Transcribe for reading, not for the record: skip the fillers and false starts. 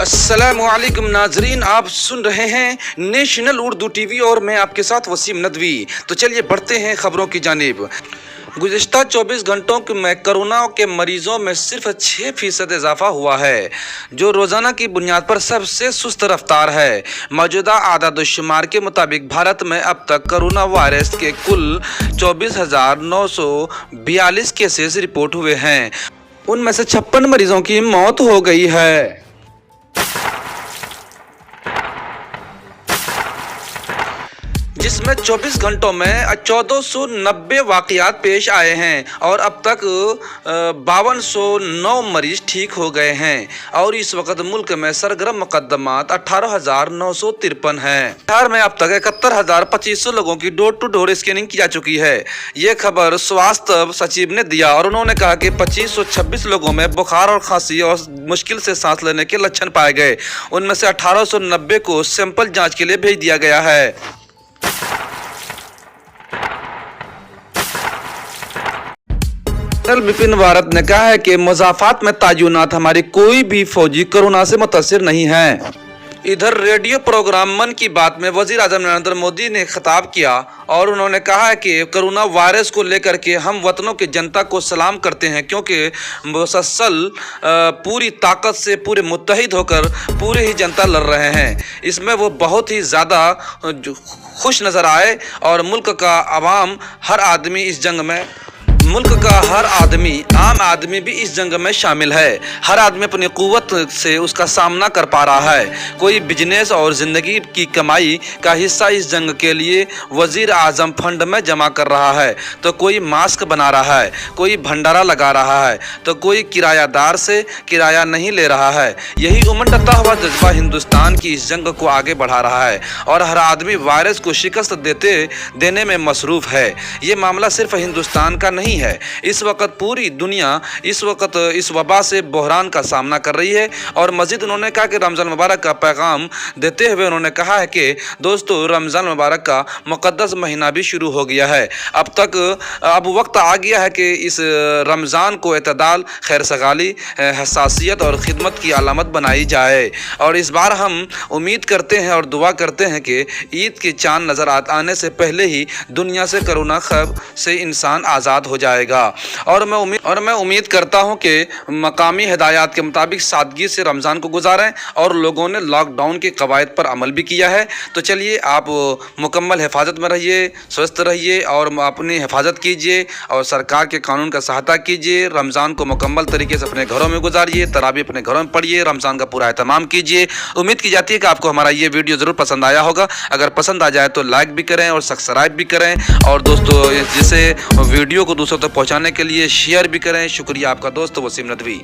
अस्सलामुअलैकुम नाजरीन, आप सुन रहे हैं नेशनल उर्दू टीवी और मैं आपके साथ वसीम नदवी। तो चलिए बढ़ते हैं खबरों की जानिब। गुज़िश्ता 24 घंटों में कोरोना के मरीजों में सिर्फ 6% इजाफा हुआ है, जो रोज़ाना की बुनियाद पर सबसे सुस्त रफ्तार है। मौजूदा आदाद-ओ-शुमार के मुताबिक भारत में अब तक कोरोना वायरस के कुल 24,942 केसेस रिपोर्ट हुए हैं। उनमें से 56 मरीजों की मौत हो गई है। जिसमें 24 घंटों में 1490 वाक़यात पेश आए हैं और अब तक 5209 मरीज ठीक हो गए हैं और इस वक्त मुल्क में सरगर्म मुकदमात 18,953 हैं। बिहार में अब तक 71,2500 लोगों की डोर टू डोर स्कैनिंग की जा चुकी है। ये खबर स्वास्थ्य सचिव ने दिया और उन्होंने कहा कि 2526 लोगों में बुखार और खांसी और मुश्किल से सांस लेने के लक्षण पाए गए। उनमें से 1890 को सैंपल जाँच के लिए भेज दिया गया है। जनरल बिपिन रावत ने कहा है कि मुज़ाफ़ात में तैनात हमारी कोई भी फौजी कोरोना से मुतासिर नहीं है। इधर रेडियो प्रोग्राम मन की बात में वज़ीर आज़म नरेंद्र मोदी ने खिताब किया और उन्होंने कहा है कि कोरोना वायरस को लेकर के हम वतनों की जनता को सलाम करते हैं, क्योंकि मुसलसल पूरी ताकत से पूरे मुत्तहिद होकर पूरी ही जनता लड़ रहे हैं। इसमें वो बहुत ही ज़्यादा खुश नज़र आए और मुल्क का आवाम हर आदमी इस जंग में आम आदमी भी इस जंग में शामिल है। हर आदमी अपनी क़ुव्वत से उसका सामना कर पा रहा है। कोई बिजनेस और ज़िंदगी की कमाई का हिस्सा इस जंग के लिए वज़ीर आज़म फंड में जमा कर रहा है, तो कोई मास्क बना रहा है, कोई भंडारा लगा रहा है, तो कोई किरायादार से किराया नहीं ले रहा है। यही उमड़ता हुआ जज्बा हिंदुस्तान की इस जंग को आगे बढ़ा रहा है और हर आदमी वायरस को शिकस्त देने में मसरूफ़ है। ये मामला सिर्फ हिंदुस्तान का नहीं है। इस वक्त पूरी दुनिया इस वबा से बहरान का सामना कर रही है। और मज़ीद उन्होंने कहा कि रमज़ान मुबारक का पैगाम देते हुए उन्होंने कहा है कि दोस्तों, रमज़ान मुबारक का मुक़द्दस महीना भी शुरू हो गया है। अब वक्त आ गया है कि इस रमज़ान को एतदाल, खैर सगाली, हसासियत और ख़िदमत की अलामत बनाई जाए। और इस बार हम उम्मीद करते हैं और दुआ करते हैं कि ईद के चाँद नज़र आने से पहले ही दुनिया से कोरोना खौफ से इंसान आज़ाद हो जाएगा। और मैं उम्मीद करता हूं कि मकामी हिदायत के मुताबिक सादगी से रमज़ान को गुजारें और लोगों ने लॉकडाउन के कवायद पर अमल भी किया है। तो चलिए, आप मुकम्मल हिफाजत में रहिए, स्वस्थ रहिए और अपनी हिफाजत कीजिए और सरकार के कानून का सहायता कीजिए। रमज़ान को मुकम्मल तरीके से अपने घरों में गुजारिए, तरावी अपने घरों में पढ़िए, रमज़ान का पूरा एहतमाम कीजिए। उम्मीद की जाती है कि आपको हमारा ये वीडियो ज़रूर पसंद आया होगा। अगर पसंद आ जाए तो लाइक भी करें और सब्सक्राइब भी करें और दोस्तों जिसे वीडियो को दूसरों तक पहुँचाने के लिए शेयर भी करें। शुक्रिया, आपका दोस्त वसीम नदवी।